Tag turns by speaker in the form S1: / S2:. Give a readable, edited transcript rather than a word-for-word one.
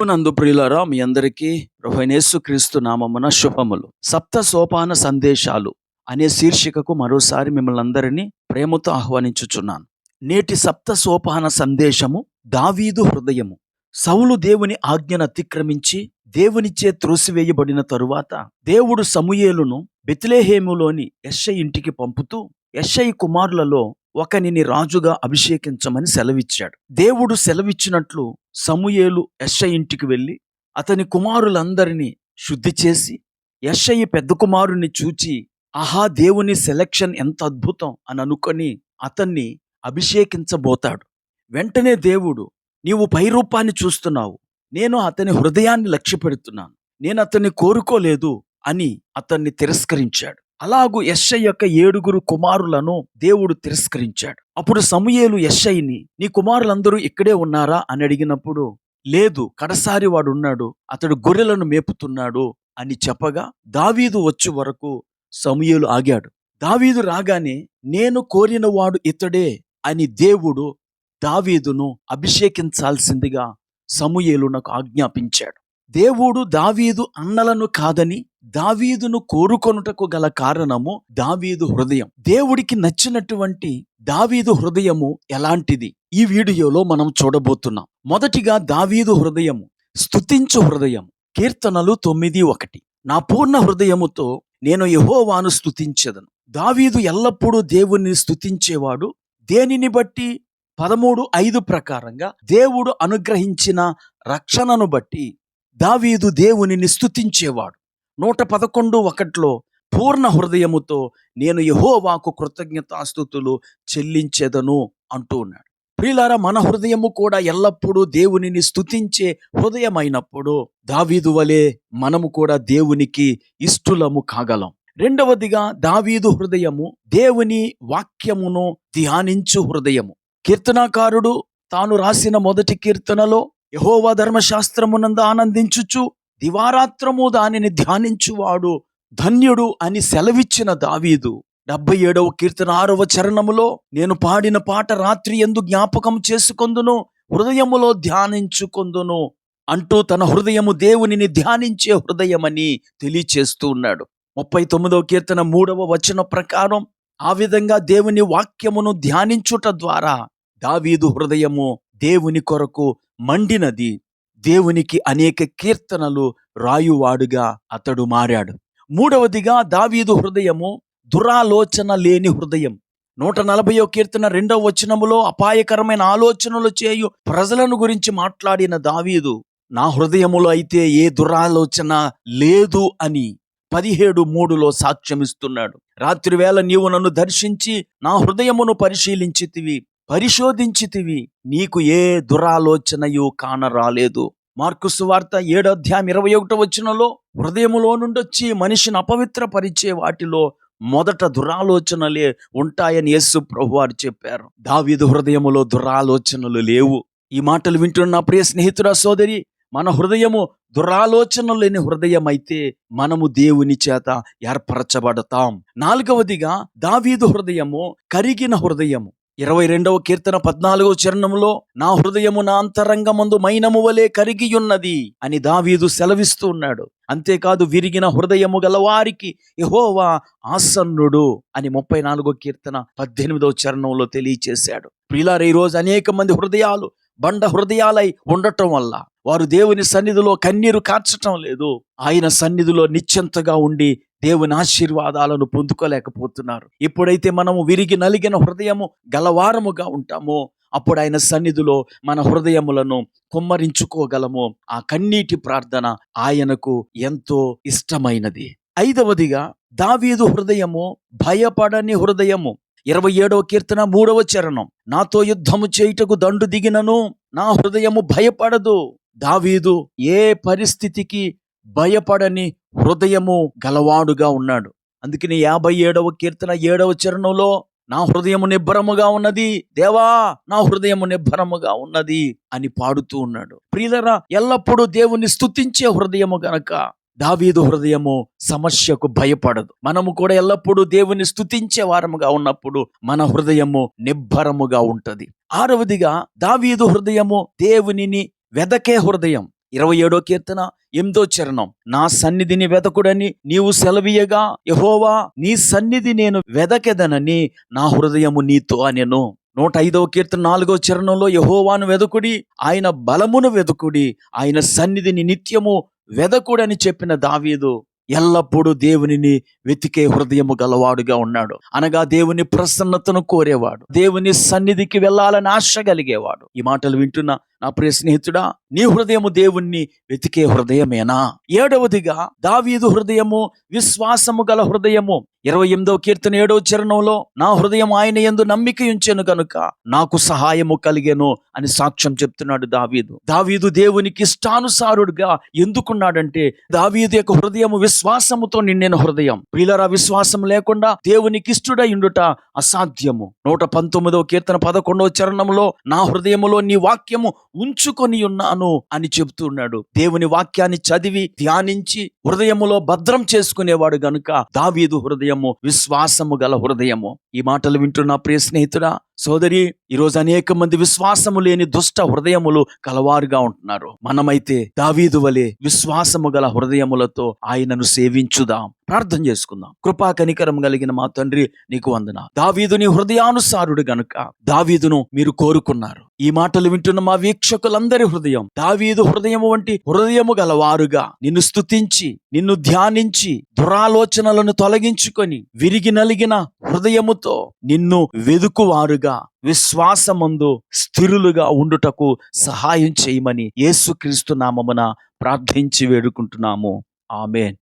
S1: ప్రభునందు ప్రియులారా, మీ అందరికీ ప్రభువైన యేసుక్రీస్తు నామమున శుభములు. సప్త సోపాన సందేశాలు అనే శీర్షికకు మరోసారి మిమ్మల్ని అందరినీ ప్రేమతో ఆహ్వానించుచున్నాను. నేటి సప్త సోపాన సందేశము దావీదు హృదయము. సౌలు దేవుని ఆజ్ఞను అతిక్రమించి దేవునిచే త్రోసివేయబడిన తరువాత దేవుడు సమూయేలును బెత్లెహేములోని యెష్షయి ఇంటికి పంపుతూ యెష్షయి కుమారులలో ఒకనిని రాజుగా అభిషేకించమని సెలవిచ్చాడు. దేవుడు సెలవిచ్చినట్లు సమూయేలు యెష్షయి ఇంటికి వెళ్ళి అతని కుమారులందరినీ శుద్ధి చేసి యెష్షయి పెద్ద కుమారుని చూచి, ఆహా, దేవుని సెలక్షన్ ఎంత అద్భుతం అని అనుకొని అతన్ని అభిషేకించబోతాడు. వెంటనే దేవుడు, నీవు పైరూపాన్ని చూస్తున్నావు, నేను అతని హృదయాన్ని లక్ష్య పెడుతున్నాను, నేను అతన్ని కోరుకోలేదు అని అతన్ని తిరస్కరించాడు. అలాగూ యెష్షయి యొక్క 7 కుమారులను దేవుడు తిరస్కరించాడు. అప్పుడు సమూయేలు యెష్షయిని, నీ కుమారులందరూ ఇక్కడే ఉన్నారా అని అడిగినప్పుడు, లేదు, కడసారి వాడు ఉన్నాడు, అతడు గొర్రెలను మేపుతున్నాడు అని చెప్పగా దావీదు వచ్చే వరకు సమూయేలు ఆగాడు. దావీదు రాగానే, నేను కోరిన వాడు ఇతడే అని దేవుడు దావీదును అభిషేకించాల్సిందిగా సమూయేలునకు ఆజ్ఞాపించాడు. దేవుడు దావీదు అన్నలను కాదని దావీదును కోరుకొనుటకు గల కారణము దావీదు హృదయం. దేవుడికి నచ్చినటువంటి దావీదు హృదయము ఎలాంటిది ఈ వీడియోలో మనం చూడబోతున్నాం. మొదటిగా దావీదు హృదయము స్తుతించు హృదయం. కీర్తనలు 9:1, నా పూర్ణ హృదయముతో నేను యెహోవాను స్తుతించెదను. దావీదు ఎల్లప్పుడూ దేవుణ్ణి స్తుతించేవాడు. దేనిని బట్టి? 13:5 ప్రకారంగా దేవుడు అనుగ్రహించిన రక్షణను బట్టి దావీదు దేవునిని స్తుతించేవాడు. 111:1 పూర్ణ హృదయముతో నేను యెహోవాకు కృతజ్ఞతాస్తుతులు చెల్లించెదను అంటూ ఉన్నాడు. ప్రియులారా, మన హృదయము కూడా ఎల్లప్పుడూ దేవునిని స్తుతించే హృదయమైనప్పుడు దావీదు వలె మనము కూడా దేవునికి ఇష్టలము కాగలం. రెండవదిగా దావీదు హృదయము దేవుని వాక్యమును ధ్యానించు హృదయము. కీర్తనాకారుడు తాను రాసిన మొదటి కీర్తనలో యెహోవా ధర్మశాస్త్రమునందు ఆనందించుచు దివారాత్రము దానిని ధ్యానించువాడు ధన్యుడు అని సెలవిచ్చిన దావీదు 77వ కీర్తన 6వ చరణములో, నేను పాడిన పాట రాత్రి యందు జ్ఞాపకం చేసుకొందును, హృదయములో ధ్యానించుకొందును అంటూ తన హృదయము దేవునిని ధ్యానించే హృదయమని తెలియచేస్తూ ఉన్నాడు. 39వ కీర్తన 3వ వచన ప్రకారం ఆ విధంగా దేవుని వాక్యమును ధ్యానించుట ద్వారా దావీదు హృదయము దేవుని కొరకు మండినది. దేవునికి అనేక కీర్తనలు రాయువాడుగా అతడు మారాడు. మూడవదిగా దావీదు హృదయము దురాలోచన లేని హృదయం. 140వ కీర్తన 2వ వచనములో అపాయకరమైన ఆలోచనలు చేయు ప్రజలను గురించి మాట్లాడిన దావీదు, నా హృదయములో అయితే ఏ దురాలోచన లేదు అని 17:3లో సాక్ష్యమిస్తున్నాడు. రాత్రివేళ నీవు నన్ను దర్శించి నా హృదయమును పరిశోధించితివి, నీకు ఏ దురాలోచనయు కానరాలేదు. మార్కు సువార్త 7:21 వచనంలో, హృదయములో నుండొచ్చి మనిషిని అపవిత్రపరిచే వాటిలో మొదట దురాలోచనలే ఉంటాయని యేసు ప్రభువారు చెప్పారు. దావీదు హృదయములో దురాలోచనలు లేవు. ఈ మాటలు వింటున్న ప్రియ స్నేహితుడా, సోదరి, మన హృదయము దురాలోచనలు లేని హృదయం అయితే మనము దేవుని చేత ఏర్పరచబడతాం. 4వదిగా దావీదు హృదయము కరిగిన హృదయము. 22వ కీర్తన 14వ చరణంలో, నా హృదయము నా అంతరంగమందు మైనము వలె కరిగియున్నది అని దావీదు సెలవిస్తూ ఉన్నాడు. అంతేకాదు, విరిగిన హృదయము గల వారికి యెహోవా ఆసన్నుడు అని 34వ కీర్తన 18వ చరణంలో తెలియచేశాడు. ప్రియులారా, ఈ రోజు అనేక మంది హృదయాలు బండ హృదయాలై ఉండటం వల్ల వారు దేవుని సన్నిధిలో కన్నీరు కార్చటం లేదు. ఆయన సన్నిధిలో నిశ్చింతగా ఉండి దేవుని ఆశీర్వాదాలను పొందుకోలేకపోతున్నారు. ఎప్పుడైతే మనము విరిగి నలిగిన హృదయము గలవారముగా ఉంటామో అప్పుడు ఆయన సన్నిధిలో మన హృదయములను కుమ్మరించుకోగలము. ఆ కన్నీటి ప్రార్థన ఆయనకు ఎంతో ఇష్టమైనది. 5వదిగా దావీదు హృదయము భయపడని హృదయము. 27వ కీర్తన 3వ చరణం, నాతో యుద్ధము చేయుటకు దండు దిగినను నా హృదయము భయపడదు. దావీదు ఏ పరిస్థితికి భయపడని హృదయము గలవాడుగా ఉన్నాడు. అందుకని 57వ కీర్తన 7వ చరణంలో, నా హృదయము నిబ్బరముగా ఉన్నది, దేవా నా హృదయము నిబ్బరముగా ఉన్నది అని పాడుతూ ఉన్నాడు. ప్రియులారా, ఎల్లప్పుడూ దేవుని స్తుతించే హృదయము గనక దావీదు హృదయము సమస్యకు భయపడదు. మనము కూడా ఎల్లప్పుడూ దేవుని స్తుతించే వారముగా ఉన్నప్పుడు మన హృదయము నిబ్బరముగా ఉంటది. 6వదిగా దావీదు హృదయము దేవునిని వెదకే హృదయం. 27వ కీర్తన 8వ చరణం, నా సన్నిధిని వెదకుడని నీవు సెలవీయగా, యెహోవా నీ సన్నిధి నేను వెదకెదనని నా హృదయము నీతో అనెను. 105వ కీర్తన 4వ చరణంలో, యెహోవాను వెదకుడి, ఆయన బలమును వెదకుడి, ఆయన సన్నిధిని నిత్యము వెదకుడని చెప్పిన దావీదు ఎల్లప్పుడూ దేవునిని వెతికే హృదయము గలవాడుగా ఉన్నాడు. అనగా దేవుని ప్రసన్నతను కోరేవాడు, దేవుని సన్నిధికి వెళ్ళాలని ఆశ కలిగేవాడు. ఈ మాటలు వింటున్న నా ప్రియ స్నేహితుడా, నీ హృదయము దేవుణ్ణి వెతికే హృదయమేనా? 7వదిగా దావీదు హృదయము విశ్వాసము గల హృదయము. 28వ కీర్తన 7వ చరణంలో, నా హృదయం ఆయన యందు నమ్మిక ఉంచెను గనుక నాకు సహాయము కలిగెను అని సాక్ష్యం చెప్తున్నాడు దావీదు. దావీదు దేవునికి ఇష్టానుసారుడుగా ఎందుకున్నాడంటే, దావీదు యొక్క హృదయము విశ్వాసముతో నిండిన హృదయం. ప్రియులారా, విశ్వాసం లేకుండా దేవునికి ఇష్టుడై ఉండుట అసాధ్యము. 119వ కీర్తన 11వ చరణంలో, నా హృదయములో నీ వాక్యము ఉంచుకొని ఉన్నాను అని చెబుతున్నాడు. దేవుని వాక్యాన్ని చదివి ధ్యానించి హృదయములో భద్రం చేసుకునేవాడు గనుక దావీదు హృదయము విశ్వాసము గల హృదయము. ఈ మాటలు వింటున్న ప్రియ స్నేహితుడా, సోదరి, ఈరోజు అనేక మంది విశ్వాసము లేని దుష్ట హృదయములు కలవారుగా ఉంటున్నారు. మనమైతే దావీదు వలె విశ్వాసము గల హృదయములతో ఆయనను సేవించుదాం. ప్రార్థన చేసుకుందాం. కృపా కనికరం కలిగిన మా తండ్రి, నీకు వందనాలు. దావీదు నీ హృదయానుసారుడు గనుక దావీదును మీరు కోరుకున్నారు. ఈ మాటలు వింటున్న మా వీక్షకులందరి హృదయం దావీదు హృదయము వంటి హృదయము గలవారుగా నిన్ను స్తుతించి, నిన్ను ధ్యానించి, దురాలోచనలను తొలగించుకొని విరిగి నలిగిన హృదయముతో నిన్ను వెదుకువారుగా, విశ్వాసమందు స్థిరులుగా ఉండుటకు సహాయం చేయమని యేసుక్రీస్తు నామమున ప్రార్థించి వేడుకుంటున్నాము. ఆమేన్.